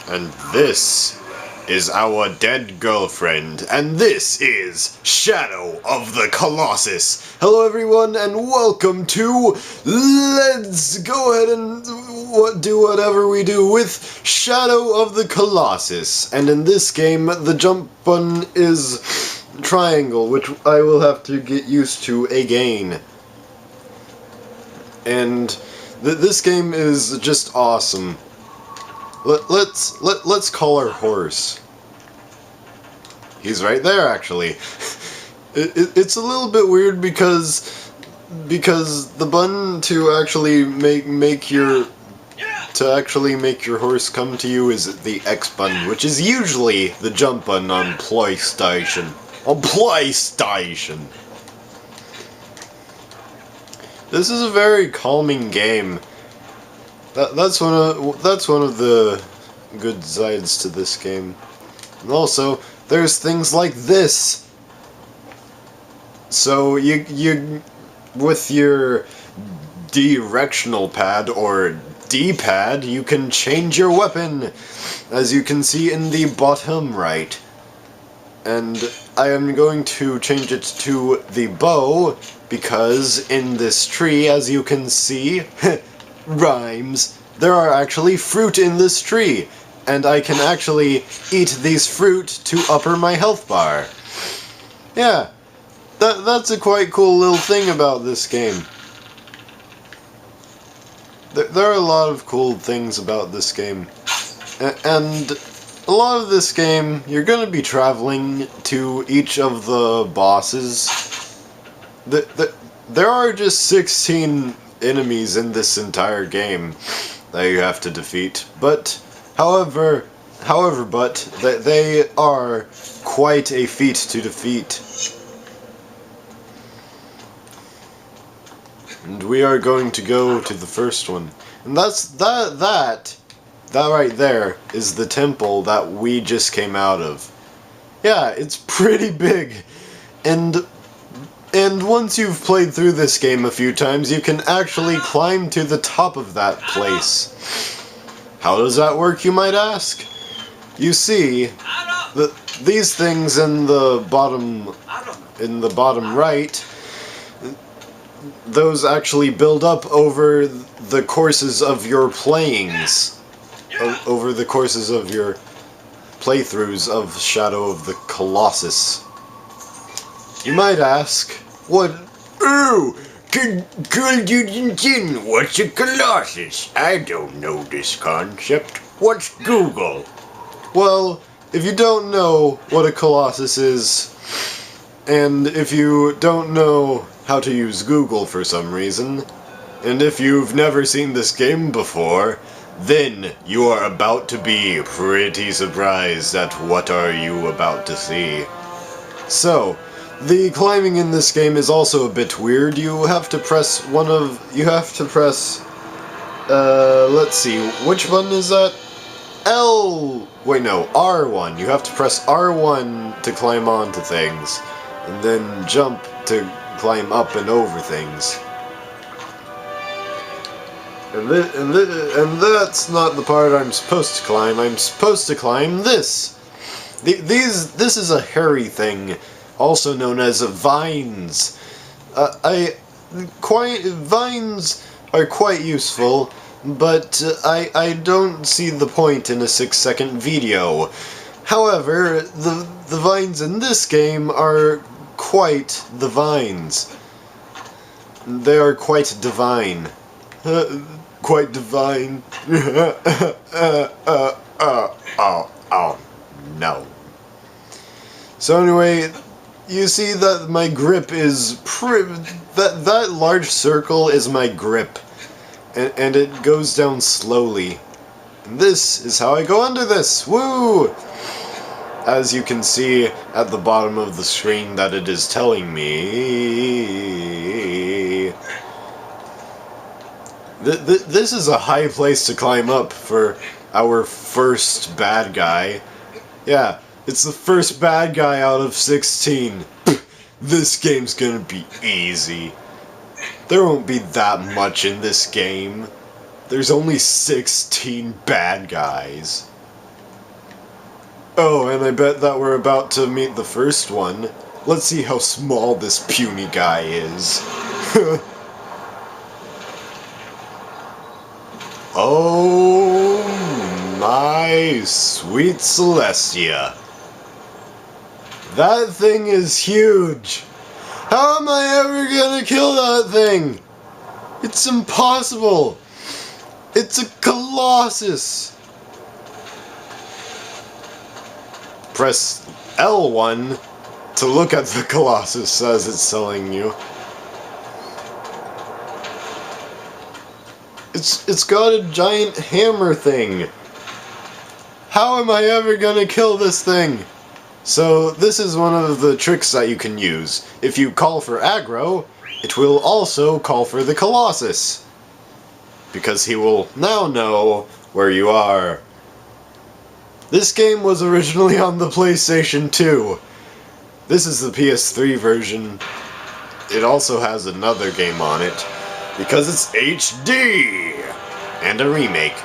And this is our dead girlfriend, and this is Shadow of the Colossus. Hello everyone, and welcome to Let's Go Ahead and do whatever we do with Shadow of the Colossus. And in this game, the jump button is triangle, which I will have to get used to again. And this game is just awesome. Let's call our horse. He's right there, actually. It's a little bit weird because the button to actually make your horse come to you is the X button, which is usually the jump button on PlayStation. This is a very calming game. That's one of the good sides to this game. And also, there's things like this. So you with your directional pad or D-pad, you can change your weapon, as you can see in the bottom right. And I am going to change it to the bow because in this tree, as you can see, rhymes, there are actually fruit in this tree, and I can actually eat these fruit to upper my health bar. Yeah, that's a quite cool little thing about this game. There are a lot of cool things about this game, and a lot of this game, you're going to be traveling to each of the bosses. There are just 16 enemies in this entire game that you have to defeat, but however, they are quite a feat to defeat. And we are going to go to the first one, and that right there is the temple that we just came out of. Yeah, it's pretty big, and once you've played through this game a few times, you can actually climb to the top of that place. How does that work, you might ask? You see, these things in the bottom right, those actually build up over the courses of your playings, over the courses of your playthroughs of Shadow of the Colossus. You might ask, what? Oh, what's a Colossus? I don't know this concept. What's Google? Well, if you don't know what a Colossus is, and if you don't know how to use Google for some reason, and if you've never seen this game before, then you are about to be pretty surprised at what are you about to see. So, the climbing in this game is also a bit weird. You have to press let's see, which button is that? R1. You have to press R1 to climb onto things, and then jump to climb up and over things. And that's not the part I'm supposed to climb. I'm supposed to climb this. This is a hairy thing, also known as vines. Vines are quite useful, but I don't see the point in a 6-second video. However, the vines in this game are quite the vines. They are quite divine. Quite divine. Oh, no. So anyway, you see that my grip is that large circle is my grip, and it goes down slowly. And this is how I go under this. Woo! As you can see at the bottom of the screen that it is telling me. This is a high place to climb up for our first bad guy. Yeah, it's the first bad guy out of 16. This game's gonna be easy. There won't be that much in this game. There's only 16 bad guys. Oh, and I bet that we're about to meet the first one. Let's see how small this puny guy is. Oh my sweet Celestia. That thing is huge. How am I ever gonna kill that thing? It's impossible. It's a colossus. Press L1 to look at the colossus as it's telling you. It's got a giant hammer thing. How am I ever gonna kill this thing? So this is one of the tricks that you can use. If you call for aggro, it will also call for the colossus, because he will now know where you are. This game was originally on the PlayStation 2. This is the PS3 version. It also has another game on it, because it's HD! And a remake.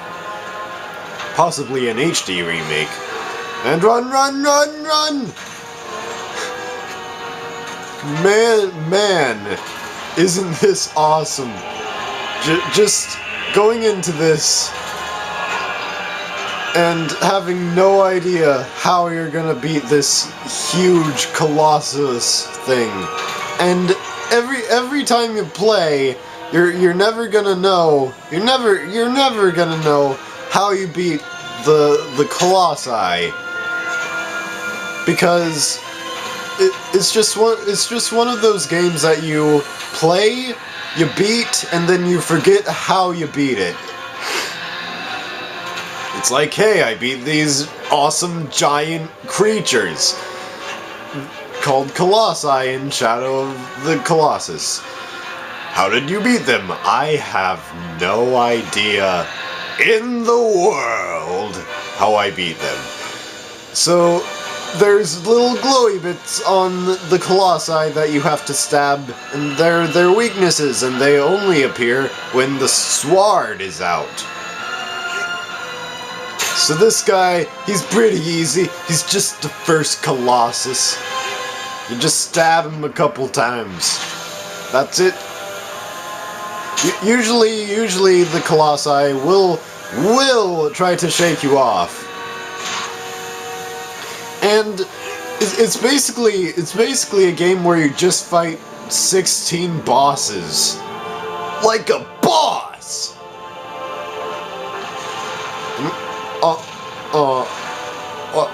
Possibly an HD remake. And run, run, run, run! Man, isn't this awesome? Just going into this and having no idea how you're gonna beat this huge colossus thing. And every time you play, you're never gonna know. You're never gonna know how you beat the colossi, because it's just one of those games that you play, you beat, and then you forget how you beat it. It's like, hey, I beat these awesome giant creatures called Colossi in Shadow of the Colossus. How did you beat them? I have no idea in the world how I beat them. So there's little glowy bits on the colossi that you have to stab, and they're weaknesses, and they only appear when the sword is out. So this guy, he's pretty easy. He's just the first colossus. You just stab him a couple times. That's it. Usually the colossi will try to shake you off. And it's basically a game where you just fight 16 bosses. Like a boss!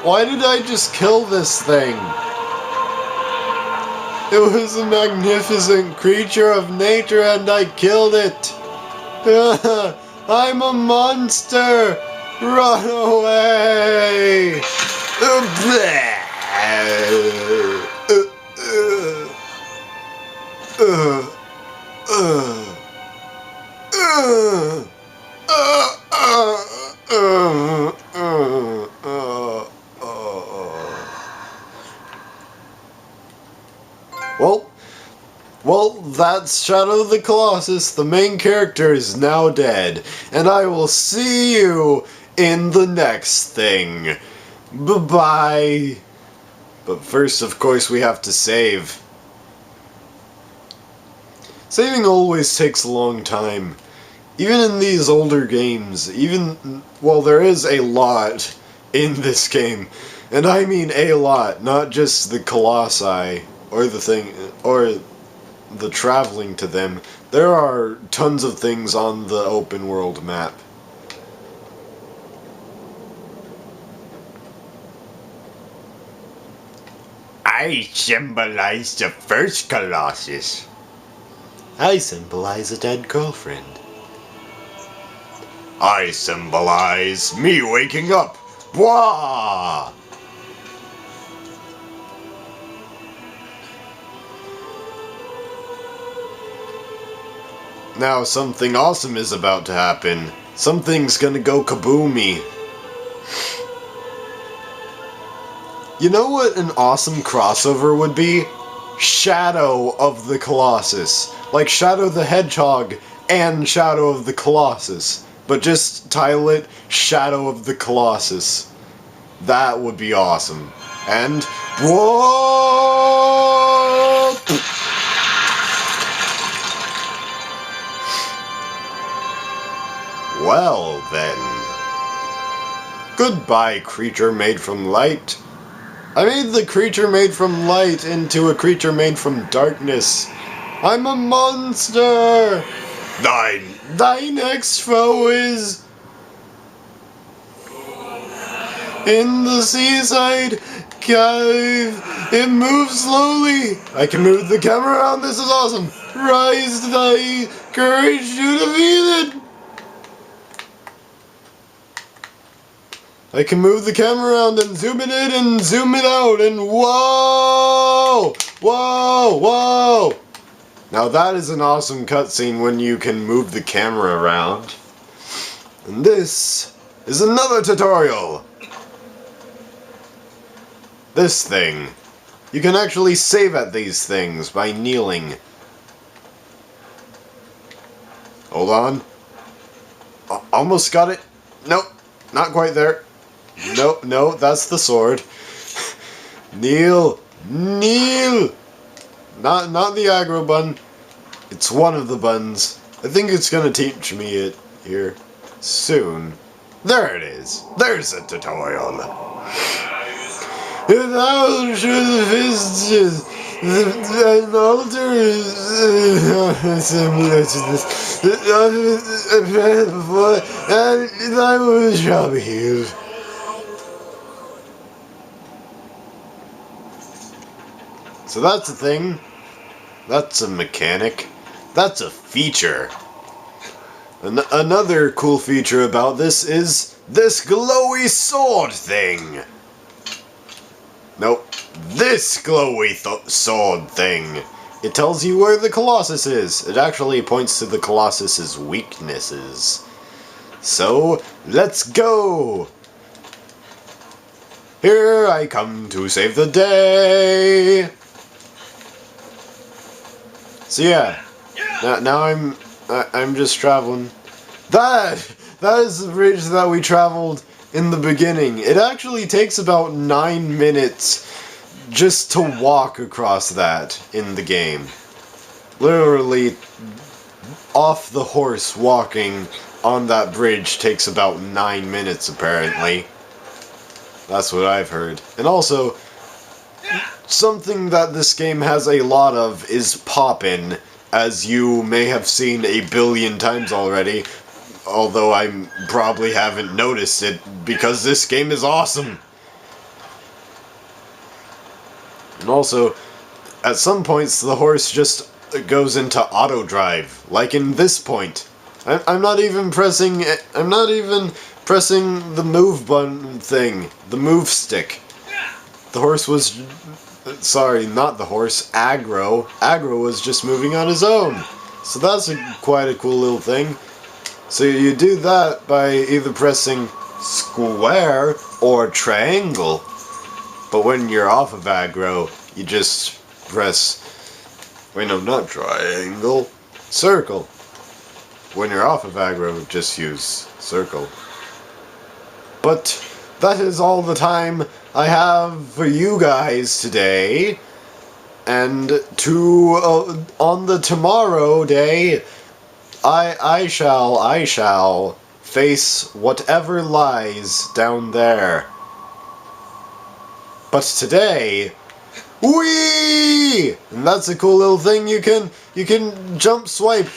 Why did I just kill this thing? It was a magnificent creature of nature and I killed it! I'm a monster! Run away! Well, that's Shadow the Colossus. The main character is now dead, and I will see you in the next thing. Bye-bye. But first, of course, we have to save. Saving always takes a long time. Even in these older games, well, there is a lot in this game. And I mean a lot, not just the colossi, or the traveling to them. There are tons of things on the open world map. I symbolize the first Colossus. I symbolize a dead girlfriend. I symbolize me waking up. Bwah! Now something awesome is about to happen. Something's gonna go kaboomy. You know what an awesome crossover would be? Shadow of the Colossus. Like Shadow the Hedgehog and Shadow of the Colossus. But just title it Shadow of the Colossus. That would be awesome. And whoa! Well then. Goodbye, creature made from light. I made the creature made from light into a creature made from darkness. I'm a monster! Thy next foe is in the seaside cave. It moves slowly. I can move the camera around. This is awesome. Rise thy courage to defeat it. I can move the camera around and zoom it in and zoom it out and whoa! Whoa! Whoa! Now that is an awesome cutscene when you can move the camera around. And this is another tutorial. This thing. You can actually save at these things by kneeling. Hold on. Almost got it. Nope. Not quite there. Nope, no, that's the sword. Kneel! Kneel! Not the aggro button. It's one of the buttons. I think it's gonna teach me it here soon. There it is. There's a tutorial. Thou should visit an altar similar to this, and thy wound shall be healed. So that's a thing. That's a mechanic. That's a feature. Another cool feature about this is this glowy sword thing. Nope. This glowy sword thing. It tells you where the Colossus is. It actually points to the Colossus's weaknesses. So, let's go! Here I come to save the day! So yeah, now I'm just traveling. That is the bridge that we traveled in the beginning. It actually takes about 9 minutes just to walk across that in the game. Literally, off the horse walking on that bridge takes about 9 minutes apparently. That's what I've heard. And also, something that this game has a lot of is pop-in, as you may have seen a billion times already, although I probably haven't noticed it, because this game is awesome! And also, at some points the horse just goes into auto drive, like in this point. I'm not even pressing the move button thing, the move stick. The horse was... Sorry, not the horse, Aggro. Aggro was just moving on his own. So that's quite a cool little thing. So you do that by either pressing square or triangle. But when you're off of aggro, you just press... Wait, no, not triangle. Circle. When you're off of aggro, just use circle. But that is all the time I have for you guys today. And on the tomorrow day, I shall face whatever lies down there. But today, whee! And that's a cool little thing you can jump swipe